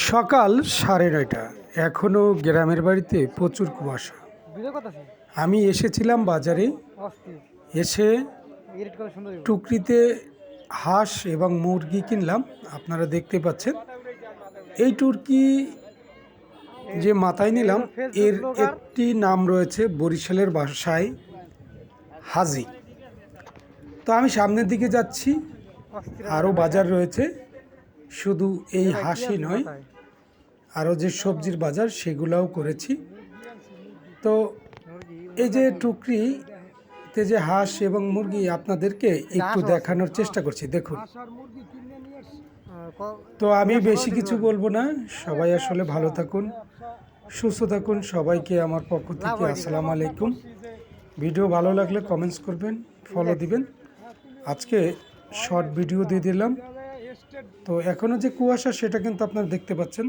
সকাল 9:30। এখনও গ্রামের বাড়িতে প্রচুর কুয়াশা। আমি এসেছিলাম বাজারে, এসে টুকরিতে হাঁস এবং মুরগি কিনলাম। আপনারা দেখতে পাচ্ছেন এই টুরকি যে মাথায় নিলাম এর একটি নাম রয়েছে বরিশালের ভাষায় হাজি। তো আমি সামনের দিকে যাচ্ছি, আরও বাজার রয়েছে, শুধু এই হাঁসই নয়, আরও যে সবজির বাজার সেগুলোও করেছি। তো এই যে টুকরিতে যে হাঁস এবং মুরগি আপনাদেরকে একটু দেখানোর চেষ্টা করছি, দেখুন। তো আমি বেশি কিছু বলবো না, সবাই আসলে ভালো থাকুন, সুস্থ থাকুন। সবাইকে আমার পক্ষ থেকে আসসালামু আলাইকুম। ভিডিও ভালো লাগলে কমেন্টস করবেন, ফলো দিবেন। আজকে শর্ট ভিডিও দিয়ে দিলাম। তো এখনও যে কুয়াশা সেটা কিন্তু আপনারা দেখতে পাচ্ছেন।